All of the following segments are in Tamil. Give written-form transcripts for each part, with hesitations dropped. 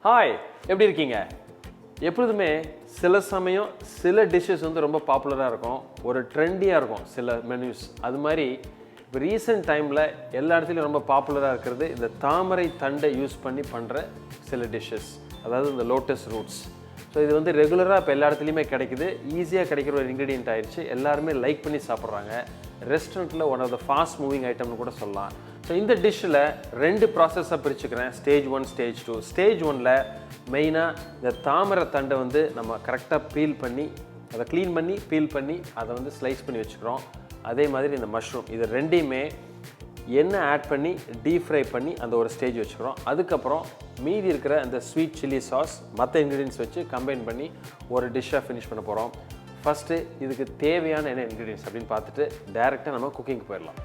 ஹாய், எப்படி இருக்கீங்க? எப்பொழுதுமே சில சமயம் சில டிஷ்ஷஸ் வந்து ரொம்ப பாப்புலராக இருக்கும், ஒரு ட்ரெண்டியாக இருக்கும் சில மெனுஸ். அது மாதிரி இப்போ ரீசெண்ட் டைமில் எல்லா இடத்துலையும் ரொம்ப பாப்புலராக இருக்கிறது இந்த தாமரை தண்டை யூஸ் பண்ணி பண்ணுற சில டிஷ்ஷஸ், அதாவது இந்த லோட்டஸ் ரூட்ஸ். ஸோ இது வந்து ரெகுலராக இப்போ எல்லா இடத்துலையுமே கிடைக்குது, ஈஸியாக கிடைக்கிற ஒரு இன்க்ரீடியன்ட் ஆயிடுச்சு, எல்லாருமே லைக் பண்ணி சாப்பிட்றாங்க. ரெஸ்டாரண்ட்டில் one of the fast moving ஐட்டம்னு கூட சொல்லலாம். ஸோ இந்த டிஷ்ஷில் 2 ப்ராசஸாக பிரிச்சுக்கிறேன், ஸ்டேஜ் 1 ஸ்டேஜ் 2. ஸ்டேஜ் 1ல் மெயினாக இந்த தாமரை தண்டை வந்து நம்ம கரெக்டாக பீல் பண்ணி, அதை க்ளீன் பண்ணி பீல் பண்ணி அதை வந்து ஸ்லைஸ் பண்ணி வச்சுக்கிறோம். அதே மாதிரி இந்த மஷ்ரூம், இது ரெண்டையுமே எண்ணெய் ஆட் பண்ணி டீப் ஃப்ரை பண்ணி அந்த ஒரு ஸ்டேஜ் வச்சுக்கிறோம். அதுக்கப்புறம் மீதி இருக்கிற அந்த ஸ்வீட் சில்லி சாஸ் மற்ற இன்க்ரீடியன்ஸ் வச்சு கம்பைன் பண்ணி ஒரு டிஷ்ஷாக ஃபினிஷ் பண்ண போகிறோம். ஃபஸ்ட்டு இதுக்கு தேவையான என்ன இன்க்ரீடியன்ஸ் அப்படின்னு பார்த்துட்டு டைரெக்டாக நம்ம குக்கிங்க்கு போயிடலாம்.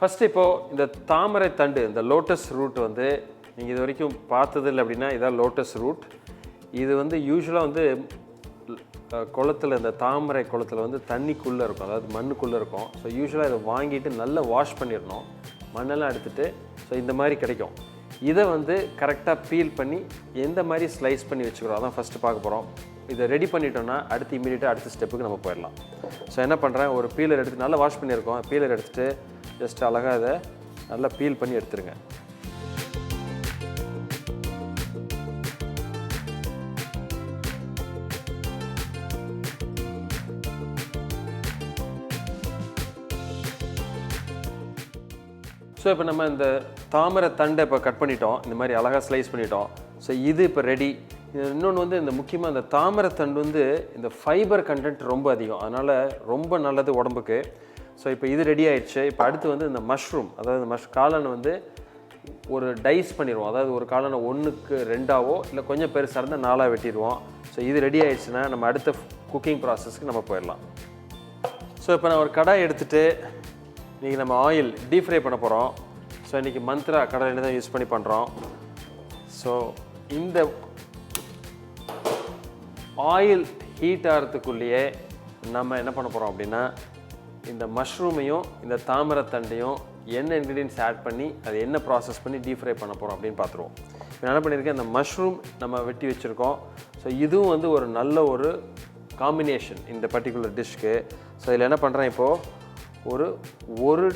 ஃபஸ்ட்டு இப்போது இந்த தாமரை தண்டு, இந்த லோட்டஸ் ரூட் வந்து நீங்கள் இது வரைக்கும் பார்த்ததில்லை அப்படின்னா இதான் லோட்டஸ் ரூட். இது வந்து யூஸ்வலாக வந்து குளத்தில், இந்த தாமரை குளத்தில் வந்து தண்ணிக்குள்ளே இருக்கும், அதாவது மண்ணுக்குள்ளே இருக்கும். ஸோ யூஸ்வலாக இதை வாங்கிட்டு நல்லா வாஷ் பண்ணிடணும், மண்ணெல்லாம் எடுத்துகிட்டு. ஸோ இந்த மாதிரி கிடைக்கும். இதை வந்து கரெக்டாக பீல் பண்ணி எந்த மாதிரி ஸ்லைஸ் பண்ணி வச்சுக்கிறோம் அதான் ஃபஸ்ட்டு பார்க்க போகிறோம். இதை ரெடி பண்ணிட்டோன்னா அடுத்து இமீடியட்டாக அடுத்த ஸ்டெப்புக்கு நம்ம போயிடலாம். ஸோ என்ன பண்ணுறேன், ஒரு பீலர் எடுத்து நல்லா வாஷ் பண்ணியிருக்கோம், பீலர் எடுத்துகிட்டு ஜஸ்ட் அழகாக அதை நல்லா பீல் பண்ணி எடுத்துருங்க. ஸோ இப்போ நம்ம இந்த தாமரை தண்டை இப்போ கட் பண்ணிட்டோம், இந்த மாதிரி அழகாக ஸ்லைஸ் பண்ணிட்டோம். ஸோ இது இப்போ ரெடி. இன்னொன்று வந்து இந்த முக்கியமாக இந்த தாமரை தண்டு வந்து இந்த ஃபைபர் கண்டென்ட் ரொம்ப அதிகம், அதனால் ரொம்ப நல்லது உடம்புக்கு. ஸோ இப்போ இது ரெடி ஆயிடுச்சு. இப்போ அடுத்து வந்து இந்த மஷ்ரூம், அதாவது காளானை வந்து ஒரு டைஸ் பண்ணிடுவோம், அதாவது ஒரு காளானை 1க்கு 2ஆவோ இல்லை கொஞ்சம் பெருசாக இருந்தால் 4ஆக வெட்டிடுவோம். ஸோ இது ரெடி ஆயிடுச்சுன்னா நம்ம அடுத்த குக்கிங் ப்ராசஸ்க்கு நம்ம போயிடலாம். ஸோ இப்போ நான் ஒரு கடாய் எடுத்துகிட்டு இன்றைக்கி நம்ம ஆயில் டீப் ஃப்ரை பண்ண போகிறோம். ஸோ இன்றைக்கி மந்த்ரா கடலை எண்ணெய் தான் யூஸ் பண்ணி பண்ணுறோம். ஸோ இந்த ஆயில் ஹீட் ஆகிறதுக்குள்ளேயே நம்ம என்ன பண்ண போகிறோம் அப்படின்னா இந்த மஷ்ரூமையும் இந்த தாமரை தண்டையும் என்ன இன்க்ரீடியன்ஸ் ஆட் பண்ணி அது என்ன ப்ராசஸ் பண்ணி டீப் ஃப்ரை பண்ண போகிறோம் அப்படின்னு பார்த்துருவோம். இப்போ என்ன பண்ணியிருக்கேன், இந்த மஷ்ரூம் நம்ம வெட்டி வச்சுருக்கோம். ஸோ இதுவும் வந்து ஒரு நல்ல ஒரு காம்பினேஷன் இந்த பர்டிகுலர் டிஷ்க்கு. ஸோ இதில் என்ன பண்ணுறேன், இப்போது ஒரு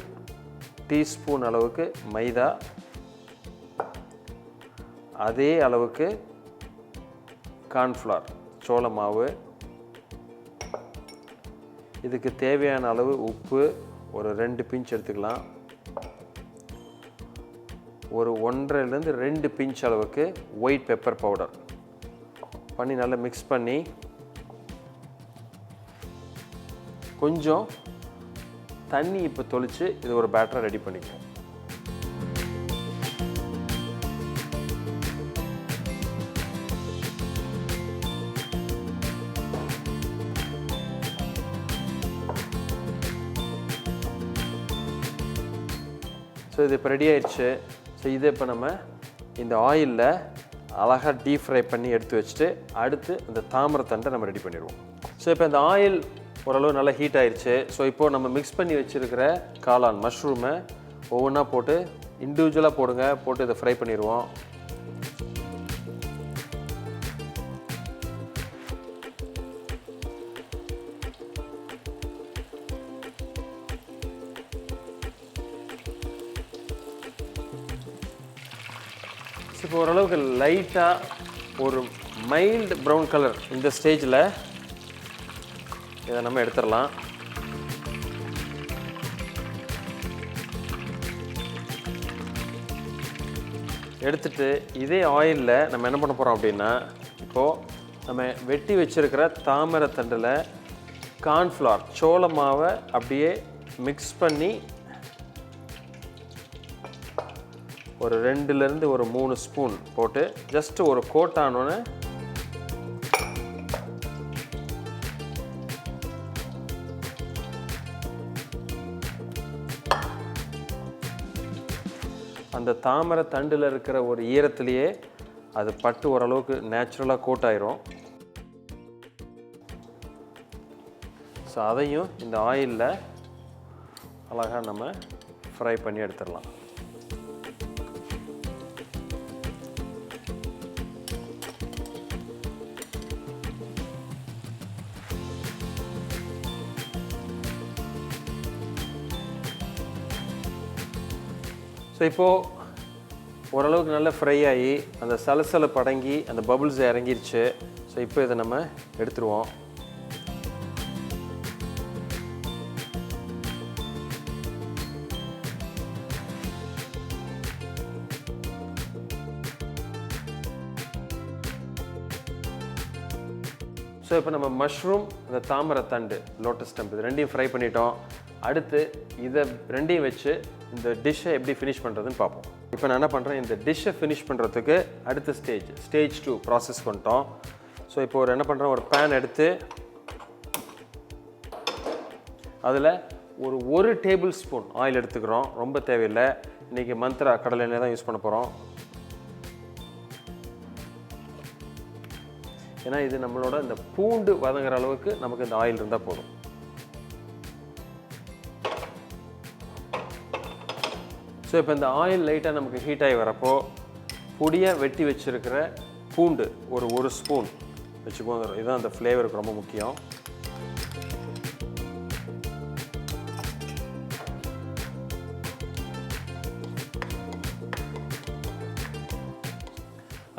டீஸ்பூன் அளவுக்கு மைதா, அதே அளவுக்கு கார்ன்ஃப்ளவர் சோள மாவு, இதுக்கு தேவையான அளவு உப்பு ஒரு 2 பிஞ்ச் எடுத்துக்கலாம், ஒரு 1.5லேருந்து 2 பிஞ்ச் அளவுக்கு ஒயிட் பெப்பர் பவுடர் பண்ணி நல்லா மிக்ஸ் பண்ணி கொஞ்சம் தண்ணி இப்போ தொளிச்சு இது ஒரு பேட்டரை ரெடி பண்ணிக்கணும். ஸோ இது இப்போ ரெடி ஆயிடுச்சு. ஸோ இதை இப்போ நம்ம இந்த ஆயிலில் அழகாக டீப் ஃப்ரை பண்ணி எடுத்து வச்சுட்டு அடுத்து இந்த தாமரை தண்டை நம்ம ரெடி பண்ணிடுவோம். ஸோ இப்போ இந்த ஆயில் ஓரளவு நல்லா ஹீட் ஆயிடுச்சு. ஸோ இப்போது நம்ம மிக்ஸ் பண்ணி வச்சுருக்கிற காளான் மஷ்ரூமை ஒவ்வொன்றா போட்டு இண்டிவிஜுவலாக போடுங்க, போட்டு இதை ஃப்ரை பண்ணிடுவோம். இப்போ ஓரளவுக்கு லைட்டாக ஒரு மைல்டு ப்ரௌன் கலர் இந்த ஸ்டேஜில் இதை நம்ம எடுத்துடலாம். எடுத்துட்டு இதே ஆயிலில் நம்ம என்ன பண்ண போகிறோம் அப்படின்னா, இப்போது நம்ம வெட்டி வச்சுருக்கிற தாமரை தண்டில் கார்ன்ஃப்ளவர் சோள மாவை அப்படியே மிக்ஸ் பண்ணி ஒரு 2லேருந்து ஒரு 3 ஸ்பூன் போட்டு ஜஸ்ட் ஒரு கோட் ஆனோன்னு அந்த அந்த தாமரை தண்டில் இருக்கிற ஒரு ஈரத்துலேயே அது பட்டு ஓரளவுக்கு நேச்சுரலாக கோட் ஆயிரும். ஸோ அதையும் இந்த ஆயிலில் அழகாக நம்ம ஃப்ரை பண்ணி எடுத்துடலாம். ஸோ இப்போது ஓரளவுக்கு நல்லா ஃப்ரை ஆகி அந்த சலசலப்பு அடங்கி அந்த பபுள்ஸ் இறங்கிருச்சு. ஸோ இப்போ இதை நம்ம எடுத்துருவோம். ஸோ இப்போ நம்ம மஷ்ரூம், இந்த தாமரை தண்டு, லோட்டஸ் ஸ்டெம்ப் இது ரெண்டையும் ஃப்ரை பண்ணிட்டோம். அடுத்து இதை ரெண்டையும் வச்சு இந்த டிஷ்ஷை எப்படி ஃபினிஷ் பண்ணுறதுன்னு பார்ப்போம். இப்போ நான் என்ன பண்ணுறேன், இந்த டிஷ்ஷை ஃபினிஷ் பண்ணுறதுக்கு அடுத்த ஸ்டேஜ் 2 ப்ராசஸ் பண்ணிட்டோம். ஸோ இப்போ என்ன பண்ணுறோம், ஒரு பேன் எடுத்து அதில் ஒரு டேபிள் ஸ்பூன் ஆயில் எடுத்துக்கிறோம். ரொம்ப தேவையில்லை. இன்றைக்கி மந்த்ரா கடலை எண்ணெய் தான் யூஸ் பண்ண போகிறோம். ஏன்னா இது நம்மளோட இந்த பூண்டு வதங்குற அளவுக்கு நமக்கு இந்த ஆயில் இருந்தால் போதும். ஸோ இப்போ இந்த ஆயில் லைட்டாக நமக்கு ஹீட் ஆகி வரப்போ பொடியாக வெட்டி வச்சுருக்கிற பூண்டு ஒரு ஸ்பூன் வச்சுக்கோங்க. இதுதான் அந்த ஃப்ளேவருக்கு ரொம்ப முக்கியம்.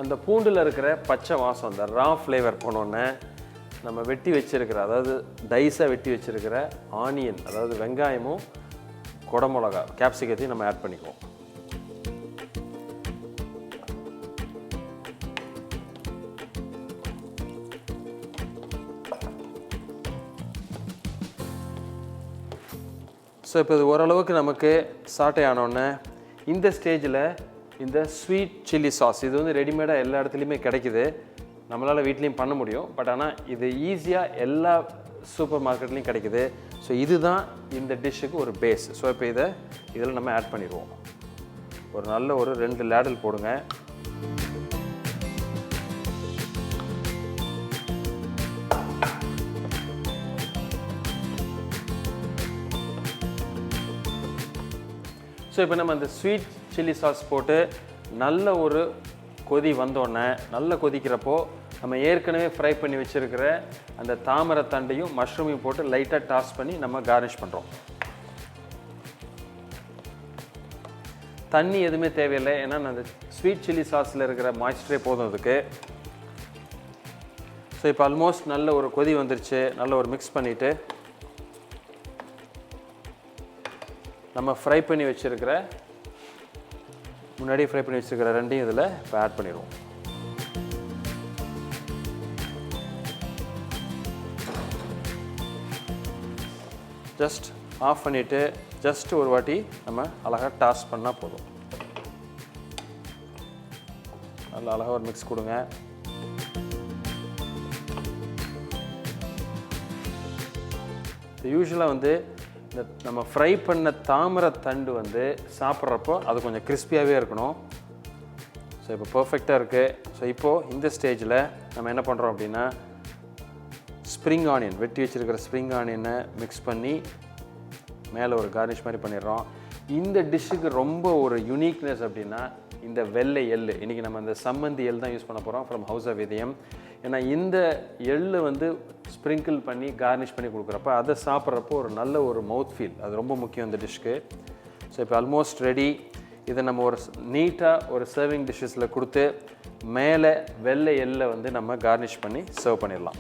அந்த பூண்டில் இருக்கிற பச்சை வாசம், அந்த ரா ஃப்ளேவர் போனோடனே நம்ம வெட்டி வச்சுருக்கிற, அதாவது டைஸாக வெட்டி வச்சுருக்கிற ஆனியன், அதாவது வெங்காயமும் குடமிளகா கேப்சிகத்தையும் நம்ம ஆட் பண்ணிக்குவோம். ஸோ இப்போ இது ஓரளவுக்கு நமக்கு சாட்டை ஆனோடனே இந்த ஸ்டேஜில் இந்த ஸ்வீட் சில்லி சாஸ், இது வந்து ரெடிமேடாக எல்லா இடத்துலையுமே கிடைக்குது. நம்மளால் வீட்லேயும் பண்ண முடியும். பட் ஆனால் இது ஈஸியாக எல்லா சூப்பர் மார்க்கெட்லேயும் கிடைக்குது. ஸோ இதுதான் இந்த டிஷ்ஷுக்கு ஒரு பேஸ். ஸோ இப்போ இதில் நம்ம ஆட் பண்ணிடுவோம். ஒரு நல்ல 2 லேடல் போடுங்க. ஸோ இப்போ நம்ம அந்த ஸ்வீட் சில்லி சாஸ் போட்டு நல்ல ஒரு கொதி வந்தோடனே, நல்லா கொதிக்கிறப்போ நம்ம ஏற்கனவே ஃப்ரை பண்ணி வச்சுருக்கிற அந்த தாமரை தண்டையும் மஷ்ரூமையும் போட்டு லைட்டாக டாஸ் பண்ணி நம்ம கார்னிஷ் பண்ணுறோம். தண்ணி எதுவுமே தேவையில்லை. ஏன்னா அந்த ஸ்வீட் சில்லி சாஸில் இருக்கிற மாய்ஸ்டரே போதும் அதுக்கு. ஸோ இப்போ ஆல்மோஸ்ட் நல்ல ஒரு கொதி வந்துருச்சு. நல்ல ஒரு மிக்ஸ் பண்ணிவிட்டு நம்ம முன்னாடி ஃப்ரை பண்ணி வச்சுருக்கிற ரெண்டையும் இதில் இப்போ ஆட் பண்ணிடுவோம். ஜஸ்ட் ஆஃப் பண்ணிவிட்டு ஜஸ்ட் ஒரு வாட்டி நம்ம அழகாக டாஸ் பண்ணால் போதும். நல்லா அழகாக ஒரு மிக்ஸ் கொடுங்க. யூஸ்வலாக வந்து இந்த நம்ம ஃப்ரை பண்ண தாமரை தண்டு வந்து சாப்பிட்றப்போ அது கொஞ்சம் கிறிஸ்பியாகவே இருக்கணும். ஸோ இப்போ பர்ஃபெக்டாக இருக்குது. ஸோ இப்போது இந்த ஸ்டேஜில் நம்ம என்ன பண்ணுறோம் அப்படின்னா, ஸ்ப்ரிங் ஆனியன், வெட்டி வச்சுருக்கிற ஸ்ப்ரிங் ஆனியனை மிக்ஸ் பண்ணி மேலே ஒரு கார்னிஷ் மாதிரி பண்ணிடுறோம். இந்த டிஷ்ஷுக்கு ரொம்ப ஒரு யூனிக்னஸ் அப்படின்னா இந்த வெள்ளை எள்ளு. இன்றைக்கி நம்ம இந்த சம்மந்தி எள் தான் யூஸ் பண்ண போகிறோம் ஃப்ரம் ஹவுஸ் ஆஃப் இதயம். ஏன்னா இந்த எள்ளு வந்து ஸ்ப்ரிங்கிள் பண்ணி கார்னிஷ் பண்ணி கொடுக்குறப்ப அதை சாப்பிட்றப்போ ஒரு நல்ல ஒரு மவுத் ஃபீல், அது ரொம்ப முக்கியம் இந்த டிஷ்க்கு. ஸோ இப்போ ஆல்மோஸ்ட் ரெடி. இதை நம்ம ஒரு நீட்டாக ஒரு சர்விங் டிஷ்ஷஸில் கொடுத்து மேலே வெள்ளை எள்ளை வந்து நம்ம கார்னிஷ் பண்ணி சர்வ் பண்ணிடலாம்.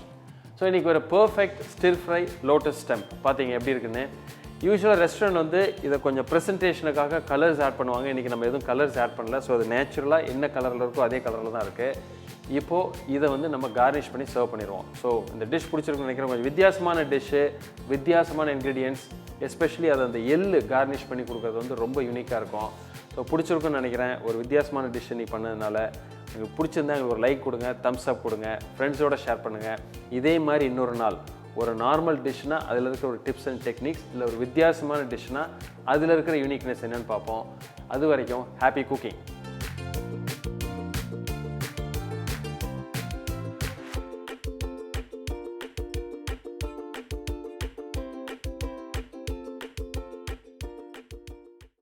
ஸோ இன்றைக்கி ஒரு perfect stir fry lotus stump பார்த்தீங்க எப்படி இருக்குன்னு. யூஸ்வலாக ரெஸ்டாரண்ட் வந்து இதை கொஞ்சம் ப்ரெசன்டேஷனுக்காக கலர்ஸ் ஆட் பண்ணுவாங்க. இன்றைக்கி நம்ம எதுவும் கலர்ஸ் ஆட் பண்ணல. ஸோ அது நேச்சுரலாக என்ன கலரில் இருக்கோ அதே கலரில் தான் இருக்குது. இப்போது இதை வந்து நம்ம கார்னிஷ் பண்ணி சர்வ் பண்ணிடுவோம். ஸோ இந்த டிஷ் பிடிச்சிருக்குன்னு நினைக்கிறேன். கொஞ்சம் வித்தியாசமான டிஷ்ஷு, வித்தியாசமான இன்க்ரீடியன்ட்ஸ், எஸ்பெஷலி அது அந்த எள்ளு கார்னிஷ் பண்ணி கொடுக்குறது வந்து ரொம்ப யூனிக்காக இருக்கும். ஸோ பிடிச்சிருக்குன்னு நினைக்கிறேன். ஒரு வித்தியாசமான டிஷ்ஷை நீ பண்ணதுனால உங்களுக்கு பிடிச்சிருந்தா எங்களுக்கு ஒரு லைக் கொடுங்க, தம்ஸ் அப் கொடுங்க, ஃப்ரெண்ட்ஸோடு ஷேர் பண்ணுங்கள். இதே மாதிரி இன்னொரு நாள் ஒரு நார்மல் டிஷ்னால் அதில் இருக்கிற ஒரு டிப்ஸ் அண்ட் டெக்னிக்ஸ், இல்லை ஒரு வித்தியாசமான டிஷ்னால் அதில் இருக்கிற யூனிக்னஸ் என்னென்னு பார்ப்போம். அது வரைக்கும் ஹாப்பி குக்கிங்.